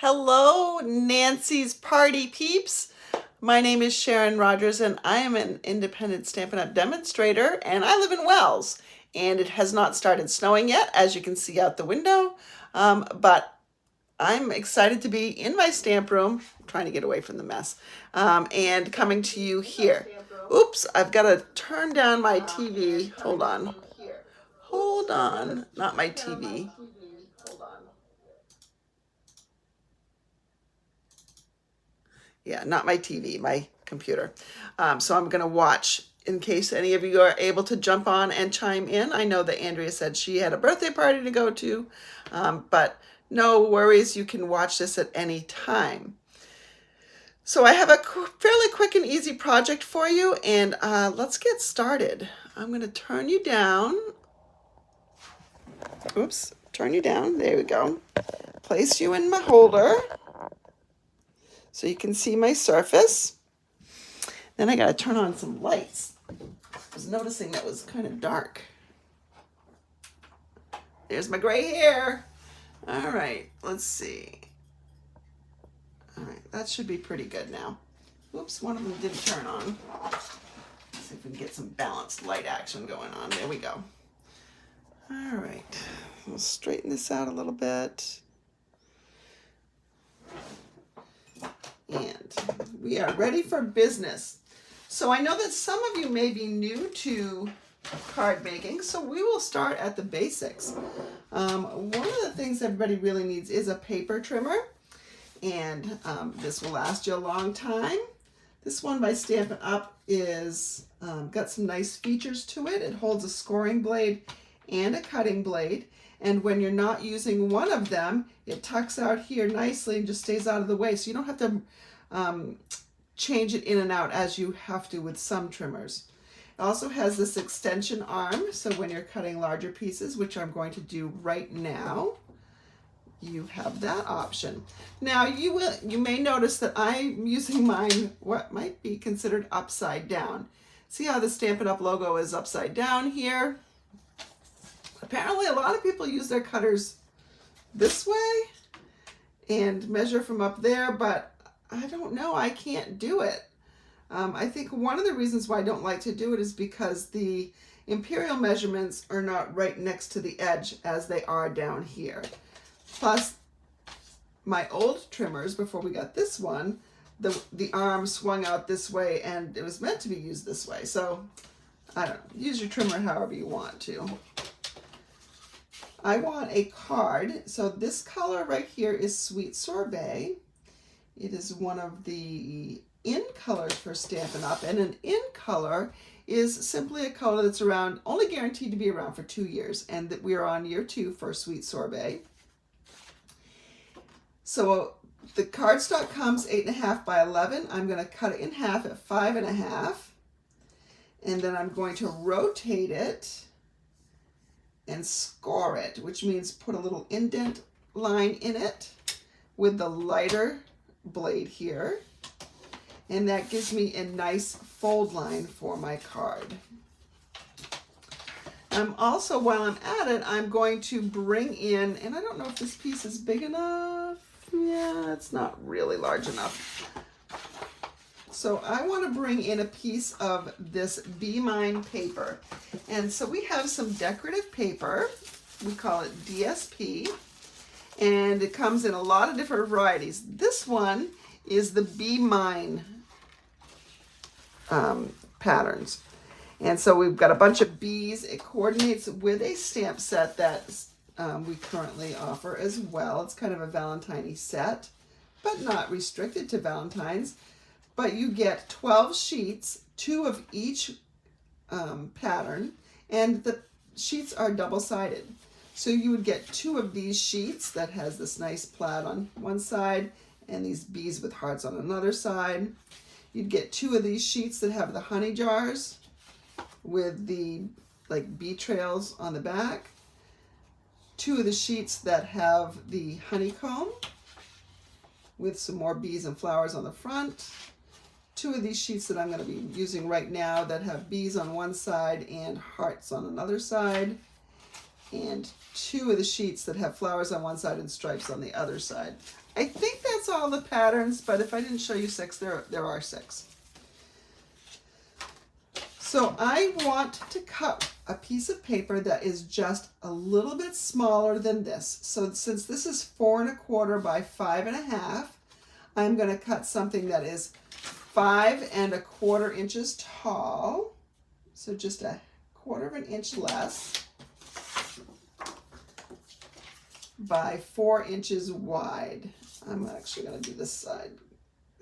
Hello, Nancy's Party Peeps. My name is Sharon Rogers, and I am an independent Stampin' Up! Demonstrator, and I live in Wells. And it has not started snowing yet, as you can see out the window, but I'm excited to be in my stamp room, trying to get away from the mess, and coming to you here. Oops, I've got to turn down my TV. Hold on. Hold on. Not my TV. Yeah, not my TV, my computer. So I'm going to watch in case any of you are able to jump on and chime in. I know that Andrea said she had a birthday party to go to, but no worries. You can watch this at any time. So I have a fairly quick and easy project for you, and let's get started. I'm going to turn you down. Oops, turn you down. There we go. Place you in my holder so you can see my surface. Then I got to turn on some lights. I was noticing that was kind of dark. There's my gray hair. All right, let's see. All right, that should be pretty good now. Oops, one of them didn't turn on. Let's see if we can get some balanced light action going on. There we go. All right, we'll straighten this out a little bit. And we are ready for business. So I know that some of you may be new to card making, so we will start at the basics. One of the things everybody really needs is a paper trimmer, and this will last you a long time. This one by Stampin' Up! Is got some nice features to it. It holds a scoring blade and a cutting blade, and when you're not using one of them, it tucks out here nicely and just stays out of the way, so you don't have to change it in and out as you have to with some trimmers. It also has this extension arm, so when you're cutting larger pieces, which I'm going to do right now, you have that option. Now you may notice that I'm using mine what might be considered upside down. See how the Stampin' Up! Logo is upside down here? Apparently a lot of people use their cutters this way and measure from up there, but I don't know, I can't do it. I think one of the reasons why I don't like to do it is because the imperial measurements are not right next to the edge as they are down here. Plus, my old trimmers, before we got this one, the arm swung out this way and it was meant to be used this way. So, I don't know, use your trimmer however you want to. I want a card, so this color right here is Sweet Sorbet. It is one of the in colors for Stampin' Up! And an in color is simply a color that's around, only guaranteed to be around for 2 years, and that we are on year 2 for Sweet Sorbet. So the cardstock comes 8.5 by 11. I'm going to cut it in half at 5.5, and then I'm going to rotate it and score it, which means put a little indent line in it with the lighter blade here, and that gives me a nice fold line for my card. Also, while I'm at it, I'm going to bring in, and I don't know if this piece is big enough. Yeah, it's not really large enough. So I want to bring in a piece of this BEARy paper. And so we have some decorative paper. We call it DSP. And it comes in a lot of different varieties. This one is the BEARy patterns. And so we've got a bunch of bees. It coordinates with a stamp set that we currently offer as well. It's kind of a Valentine-y set, but not restricted to Valentine's. But you get 12 sheets, 2 of each pattern, and the sheets are double-sided. So you would get 2 of these sheets that has this nice plaid on one side and these bees with hearts on another side. You'd get 2 of these sheets that have the honey jars with the like bee trails on the back. 2 of the sheets that have the honeycomb with some more bees and flowers on the front. 2 of these sheets that I'm going to be using right now that have bees on one side and hearts on another side. and 2 of the sheets that have flowers on one side and stripes on the other side. I think that's all the patterns, but if I didn't show you 6, there are 6. So I want to cut a piece of paper that is just a little bit smaller than this. So since this is 4 1/4 by 5 1/2, I'm going to cut something that is 5 1/4 inches tall. So just a 1/4 of an inch less by 4 inches wide. I'm actually going to do this side.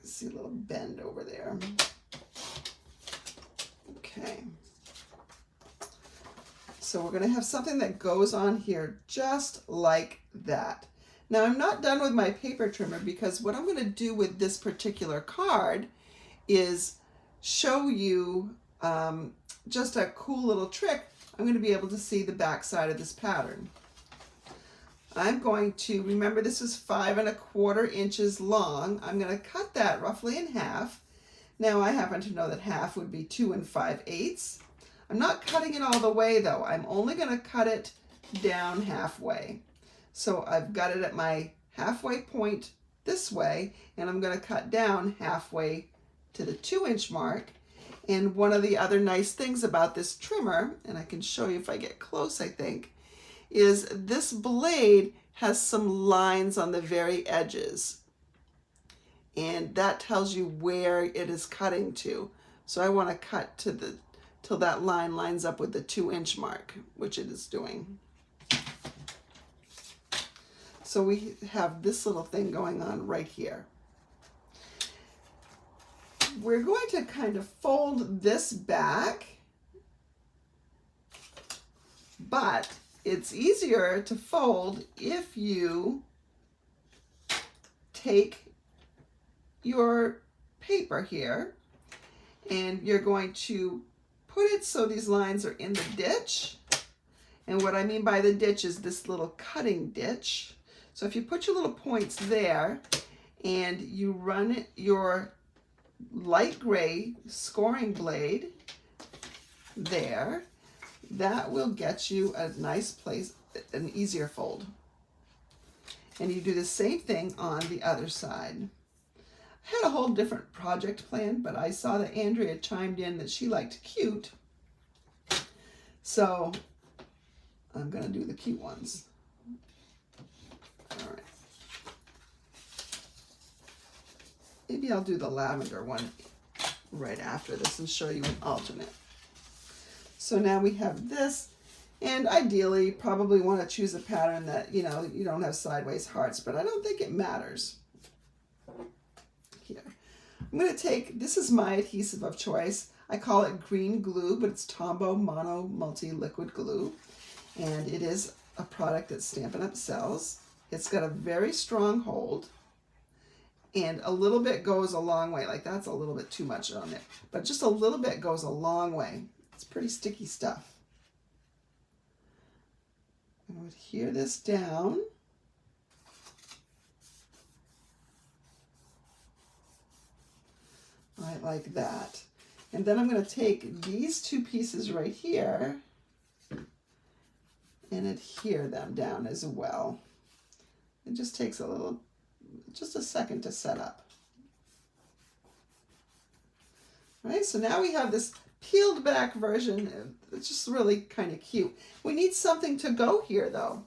See a little bend over there. Okay. So we're going to have something that goes on here just like that. Now I'm not done with my paper trimmer, because what I'm going to do with this particular card is show you just a cool little trick. I'm going to be able to see the back side of this pattern. I'm going to, remember this is 5 1/4 inches long. I'm going to cut that roughly in half. Now I happen to know that half would be 2 5/8. I'm not cutting it all the way though. I'm only going to cut it down halfway. So I've got it at my halfway point this way, and I'm going to cut down halfway to the 2-inch mark. And one of the other nice things about this trimmer, and I can show you if I get close, I think, is this blade has some lines on the very edges, and that tells you where it is cutting to. So I want to cut to till that line lines up with the 2-inch mark, which it is doing. So we have this little thing going on right here. We're going to kind of fold this back, but it's easier to fold if you take your paper here and you're going to put it so these lines are in the ditch. And what I mean by the ditch is this little cutting ditch. So if you put your little points there and you run your light gray scoring blade there, that will get you a nice place, an easier fold. And you do the same thing on the other side. I had a whole different project plan, but I saw that Andrea chimed in that she liked cute. So I'm going to do the cute ones. All right. Maybe I'll do the lavender one right after this and show you an alternate. So now we have this, and ideally you probably want to choose a pattern that, you know, you don't have sideways hearts, but I don't think it matters. Here. I'm going to take, this is my adhesive of choice. I call it green glue, but it's Tombow Mono Multi Liquid Glue. And it is a product that Stampin' Up! Sells. It's got a very strong hold, and a little bit goes a long way. Like that's a little bit too much on there, but just a little bit goes a long way. It's pretty sticky stuff. I'm going to adhere this down. Right, like that. And then I'm going to take these 2 pieces right here and adhere them down as well. It just takes just a second to set up. All right, so now we have this peeled back version. It's just really kind of cute. We need something to go here though.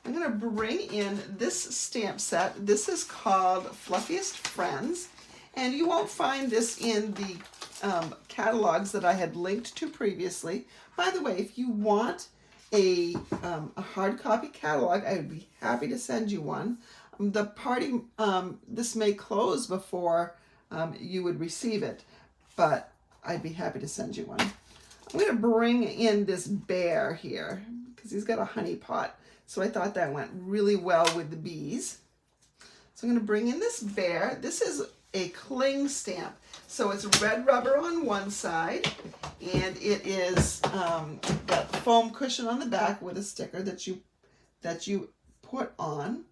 I'm going to bring in this stamp set. This is called Fluffiest Friends, and you won't find this in the catalogs that I had linked to previously. By the way, if you want a hard copy catalog, I would be happy to send you one. The party, this may close before you would receive it, but I'd be happy to send you one. I'm going to bring in this bear here because he's got a honey pot, so I thought that went really well with the bees. So I'm going to bring in this bear. This is a cling stamp. So it's red rubber on one side, and it is got foam cushion on the back with a sticker that you put on.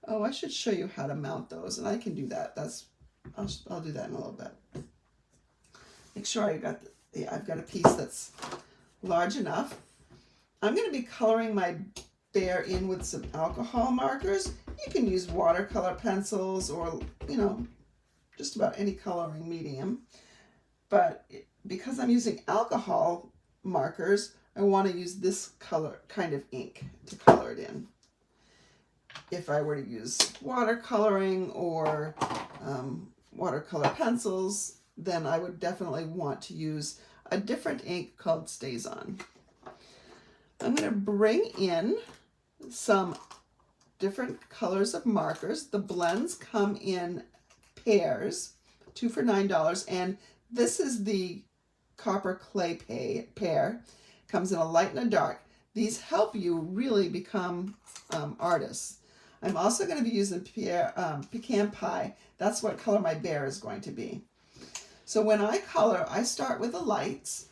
Oh, I should show you how to mount those, and I can do that. I'll do that in a little bit. Make sure I've got a piece that's large enough, I'm going to be coloring my bear in with some alcohol markers. You can use watercolor pencils or, you know, just about any coloring medium. But because I'm using alcohol markers, I want to use this color kind of ink to color it in. If I were to use watercoloring or watercolor pencils, then I would definitely want to use a different ink called StazOn. I'm going to bring in some different colors of markers. The blends come in pairs, 2 for $9, and this is the copper clay pair. Comes in a light and a dark. These help you really become artists. I'm also going to be using pecan pie. That's what color my bear is going to be. So when I color, I start with the lights,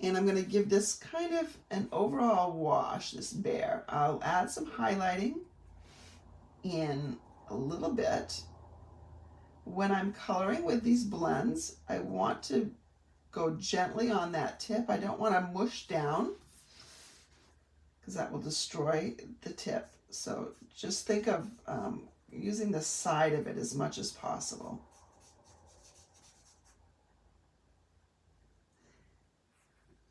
and I'm going to give this kind of an overall wash, this bear. I'll add some highlighting in a little bit. When I'm coloring with these blends, I want to go gently on that tip. I don't want to mush down because that will destroy the tip. So just think of using the side of it as much as possible.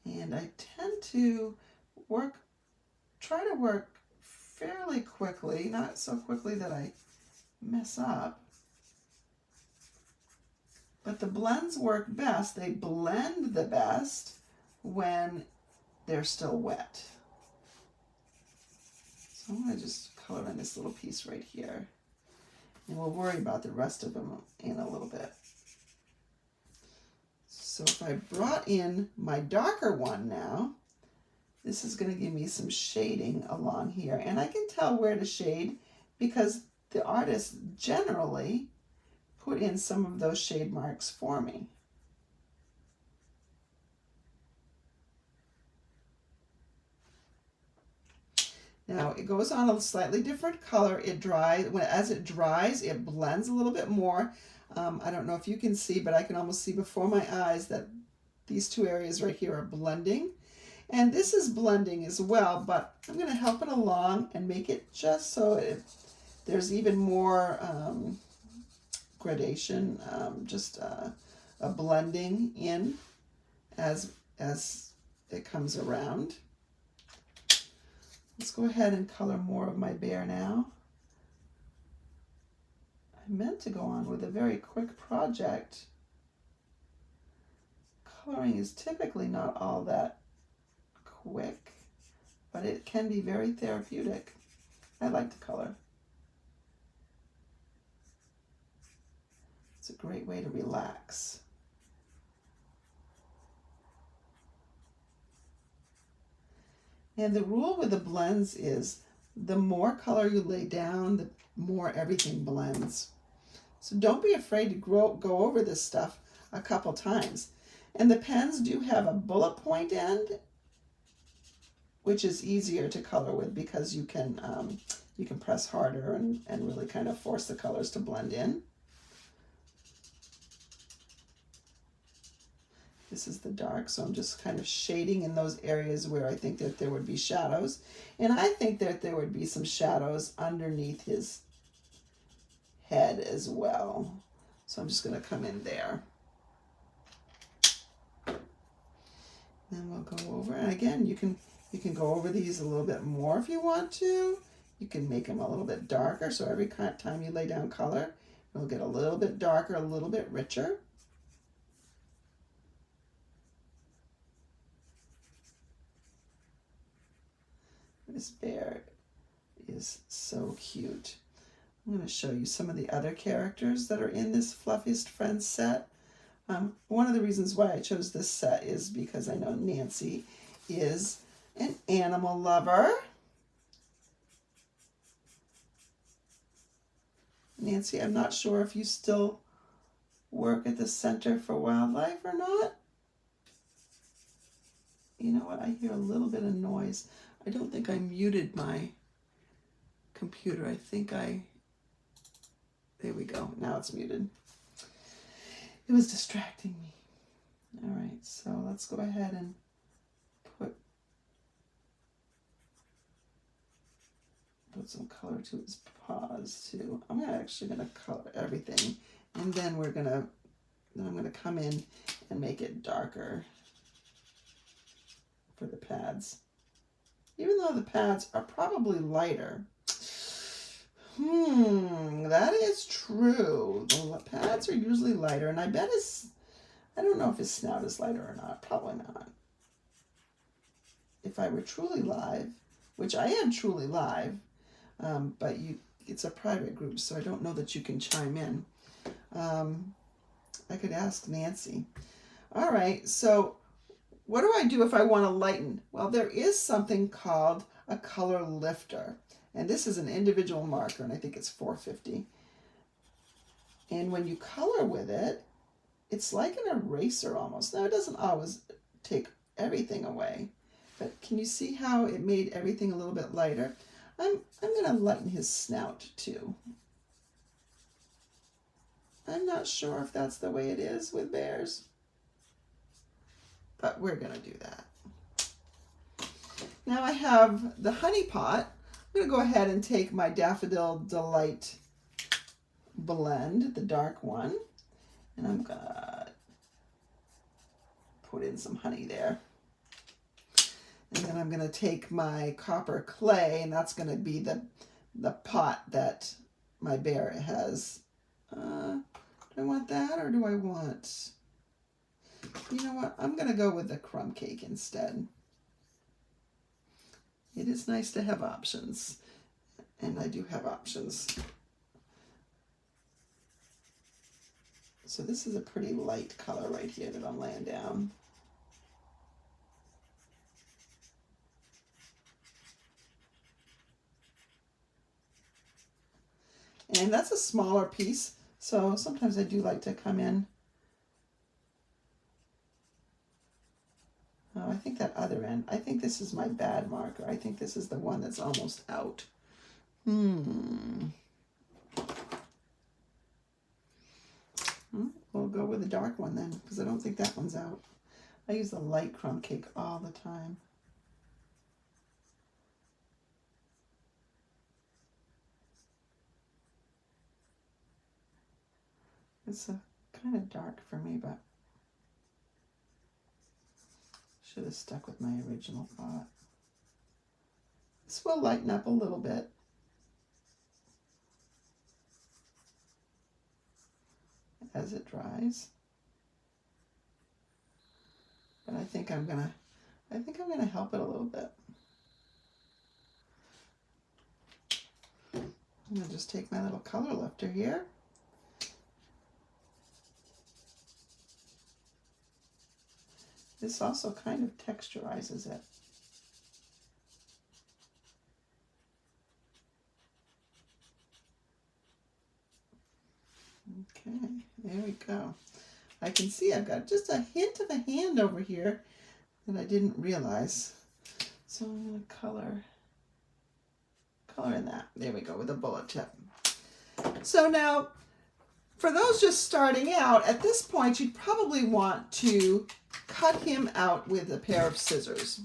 And I tend to try to work fairly quickly, not so quickly that I mess up. But the blends work best, they blend the best when they're still wet. So I'm going to just color in this little piece right here. And we'll worry about the rest of them in a little bit. So if I brought in my darker one now, this is going to give me some shading along here. And I can tell where to shade because the artists generally put in some of those shade marks for me. Now it goes on a slightly different color. It dries. As it dries, it blends a little bit more. I don't know if you can see, but I can almost see before my eyes that these two areas right here are blending. And this is blending as well, but I'm going to help it along and make it just so there's even more gradation, just a blending in as it comes around. Let's go ahead and color more of my bear now. I meant to go on with a very quick project. Coloring is typically not all that quick, but it can be very therapeutic. I like to color. It's a great way to relax. And the rule with the blends is the more color you lay down, the more everything blends. So don't be afraid to go over this stuff a couple times. And the pens do have a bullet point end, which is easier to color with because you can press harder and really kind of force the colors to blend in. This is the dark, so I'm just kind of shading in those areas where I think that there would be shadows. And I think that there would be some shadows underneath his head as well. So I'm just going to come in there. Then we'll go over, and again, you can go over these a little bit more if you want to. You can make them a little bit darker, so every time you lay down color, it'll get a little bit darker, a little bit richer. This bear is so cute. I'm going to show you some of the other characters that are in this Fluffiest Friends set. One of the reasons why I chose this set is because I know Nancy is an animal lover. Nancy, I'm not sure if you still work at the Center for Wildlife or not. You know what? I hear a little bit of noise. I don't think I muted my computer. I think there we go. Now it's muted. It was distracting me. All right, so let's go ahead and put put some color to his paws too. I'm actually gonna color everything, and then I'm gonna come in and make it darker for the pads. Even though the pads are probably lighter. That is true. The pads are usually lighter, and I bet I don't know if his snout is lighter or not. Probably not. If I were truly live, which I am truly live, but it's a private group, so I don't know that you can chime in. I could ask Nancy. All right, so what do I do if I want to lighten? Well, there is something called a color lifter, and this is an individual marker, and I think it's $4.50. And when you color with it, it's like an eraser almost. Now, it doesn't always take everything away, but can you see how it made everything a little bit lighter? I'm going to lighten his snout too. I'm not sure if that's the way it is with bears, but we're going to do that. Now I have the honey pot. I'm going to go ahead and take my Daffodil Delight blend, the dark one, and I'm going to put in some honey there. And then I'm going to take my copper clay, and that's going to be the pot that my bear has. Do I want that, or do I want... You know what? I'm going to go with the crumb cake instead. It is nice to have options, and I do have options. So this is a pretty light color right here that I'm laying down. And that's a smaller piece, so sometimes I do like to come in. Oh, I think that other end, I think this is my bad marker. I think this is the one that's almost out. We'll go with the dark one then, because I don't think that one's out. I use the light crumb cake all the time. It's kind of dark for me, but should have stuck with my original pot. This will lighten up a little bit. As it dries. But I think I'm gonna help it a little bit. I'm gonna just take my little color lifter here. This also kind of texturizes it. Okay, there we go. I can see I've got just a hint of a hand over here that I didn't realize. So I'm going to color in that. There we go, with a bullet tip. So now, for those just starting out, at this point you'd probably want to cut him out with a pair of scissors.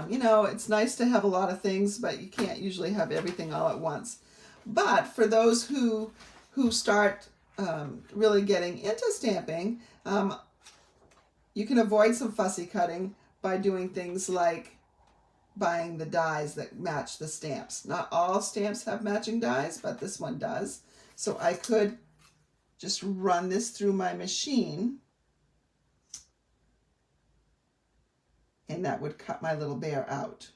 You know, it's nice to have a lot of things, but you can't usually have everything all at once. But for those who start really getting into stamping, you can avoid some fussy cutting by doing things like buying the dies that match the stamps. Not all stamps have matching dies, but this one does. So I could just run this through my machine, and that would cut my little bear out.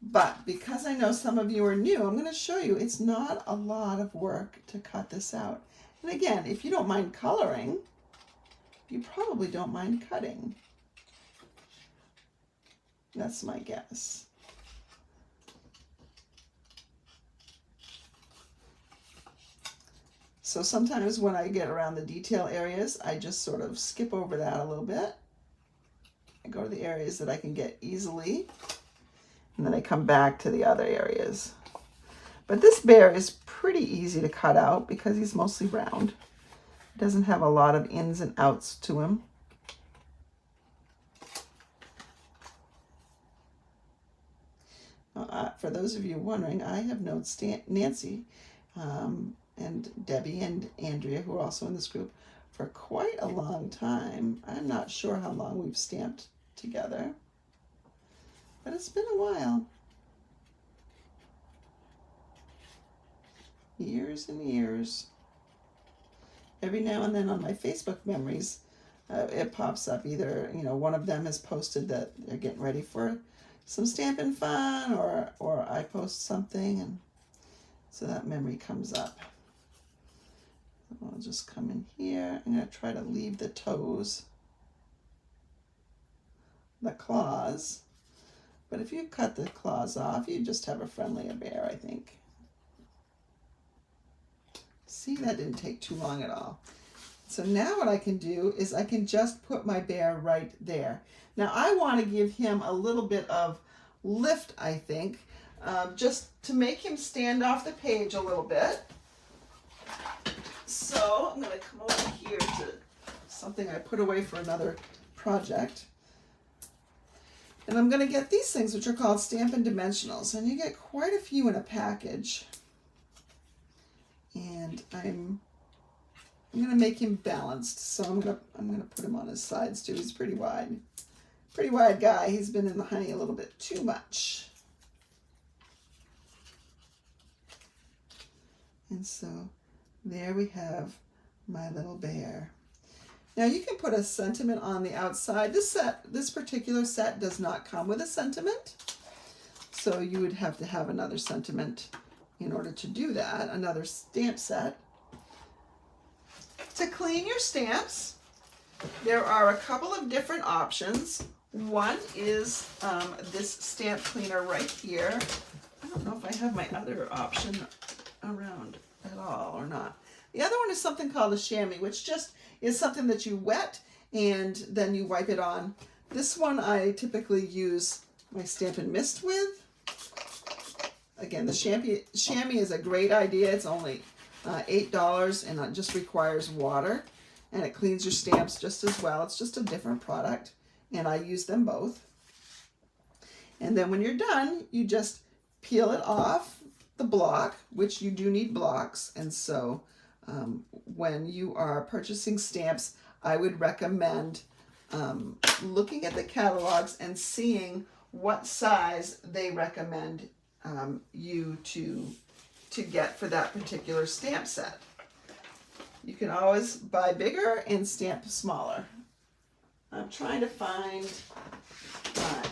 But because I know some of you are new, I'm going to show you it's not a lot of work to cut this out. And again, if you don't mind coloring, you probably don't mind cutting. That's my guess. So sometimes when I get around the detail areas, I just sort of skip over that a little bit. I go to the areas that I can get easily, and then I come back to the other areas. But this bear is pretty easy to cut out because he's mostly round. He doesn't have a lot of ins and outs to him. for those of you wondering, I have known Nancy and Debbie and Andrea, who are also in this group, for quite a long time. I'm not sure how long we've stamped together, but it's been a while. Years and years. Every now and then on my Facebook memories, it pops up. Either, you know, one of them has posted that they're getting ready for some stamping fun, or I post something, and so that memory comes up. I'll just come in here. I'm going to try to leave the toes, the claws, but if you cut the claws off, you just have a friendlier bear, I think. See, that didn't take too long at all. So now what I can do is I can just put my bear right there. Now I want to give him a little bit of lift, I think, just to make him stand off the page a little bit. So I'm going to come over here to something I put away for another project. And I'm going to get these things, which are called Stampin' Dimensionals. And you get quite a few in a package. And I'm going to make him balanced. So I'm going to put him on his sides too. He's pretty wide. Pretty wide guy. He's been in the honey a little bit too much. And so there we have my little bear. Now you can put a sentiment on the outside. This particular set does not come with a sentiment. So you would have to have another sentiment in order to do that, another stamp set. To clean your stamps, there are a couple of different options. One is this stamp cleaner right here. I don't know if I have my other option around at all or not. The other one is something called a chamois, which just is something that you wet and then you wipe it on. This one I typically use my Stampin' Mist with. Again, the chamois is a great idea. It's only $8 and it just requires water, and it cleans your stamps just as well. It's just a different product, and I use them both. And then when you're done, you just peel it off the block, which you do need blocks. And so when you are purchasing stamps, I would recommend looking at the catalogs and seeing what size they recommend you to get for that particular stamp set. You can always buy bigger and stamp smaller. I'm trying to find my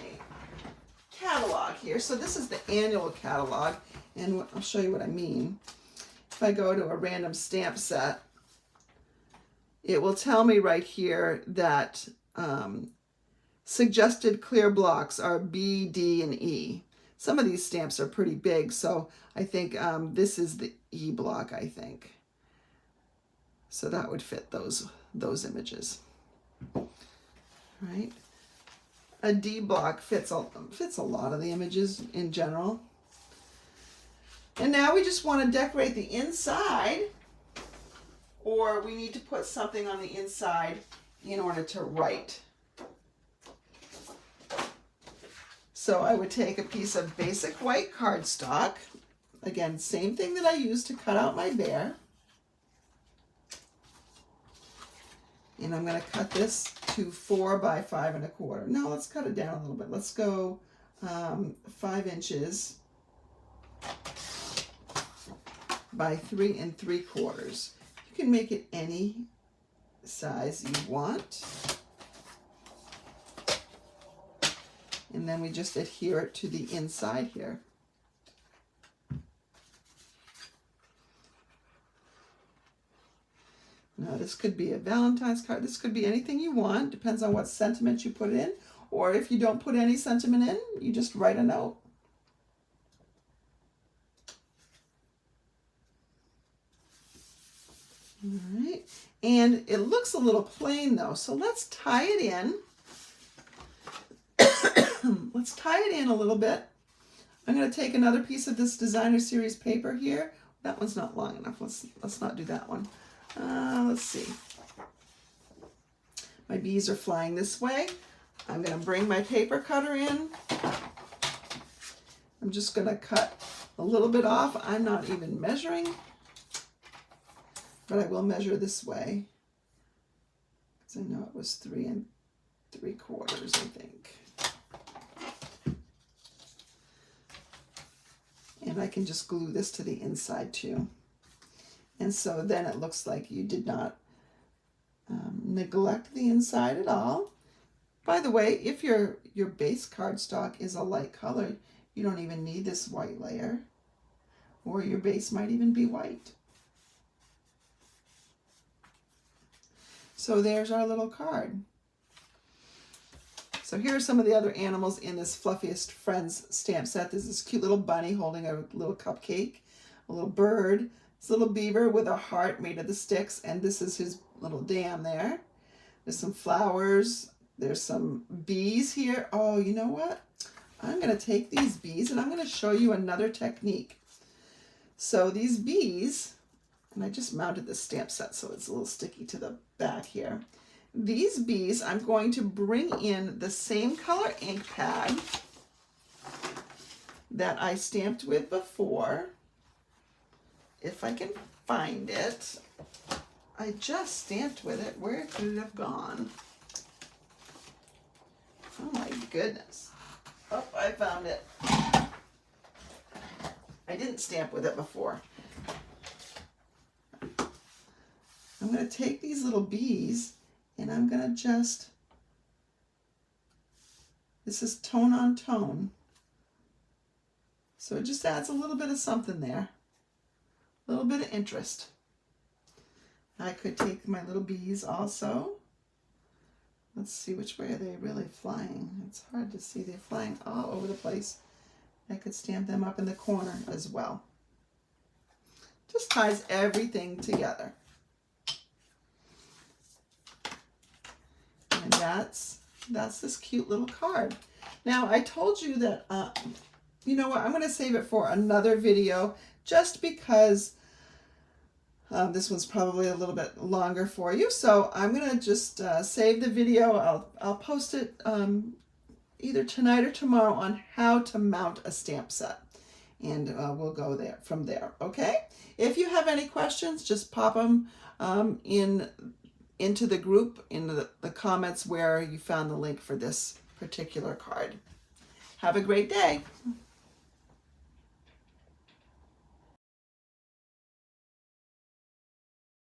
catalog here. So this is the annual catalog, and I'll show you what I mean. If I go to a random stamp set, it will tell me right here that suggested clear blocks are B, D, and E. Some of these stamps are pretty big, so I think this is the E block, I think. So that would fit those images. All right. A D block fits a lot of the images in general. And now we just want to decorate the inside, or we need to put something on the inside in order to write. So I would take a piece of basic white cardstock. Again, same thing that I used to cut out my bear. And I'm going to cut this to 4 by 5 1/4. No, let's cut it down a little bit. Let's go 5 inches by 3 3/4. You can make it any size you want. And then we just adhere it to the inside here. Now this could be a Valentine's card. This could be anything you want. Depends on what sentiment you put in. Or if you don't put any sentiment in, you just write a note. All right. And it looks a little plain though, so let's tie it in. Let's tie it in a little bit. I'm going to take another piece of this designer series paper here. That one's not long enough. Let's not do that one. Let's see. My bees are flying this way. I'm going to bring my paper cutter in, I'm just going to cut a little bit off. I'm not even measuring, but I will measure this way, because I know it was 3 3/4, I think. And I can just glue this to the inside too. And so then it looks like you did not neglect the inside at all. By the way, if your base cardstock is a light color, you don't even need this white layer, or your base might even be white. So there's our little card. So here are some of the other animals in this Fluffiest Friends stamp set. There's this cute little bunny holding a little cupcake, a little bird, this little beaver with a heart made of the sticks, and this is his little dam there. There's some flowers. There's some bees here. Oh, you know what? I'm going to take these bees and I'm going to show you another technique. So these bees, and I just mounted this stamp set so it's a little sticky to the back here. These bees, I'm going to bring in the same color ink pad that I stamped with before. If I can find it. I just stamped with it. Where could it have gone? Oh my goodness. Oh, I found it. I didn't stamp with it before. I'm going to take these little bees and I'm going to just, this is tone on tone. So it just adds a little bit of something there. A little bit of interest. I could take my little bees also. Let's see, which way are they really flying? It's hard to see. They're flying all over the place. I could stamp them up in the corner as well. Just ties everything together. And that's this cute little card. Now, I told you that, you know what, I'm going to save it for another video just because this one's probably a little bit longer for you. So I'm going to just save the video. I'll post it either tonight or tomorrow on how to mount a stamp set. And we'll go there from there, okay? If you have any questions, just pop them into the group, in the comments where you found the link for this particular card. Have a great day.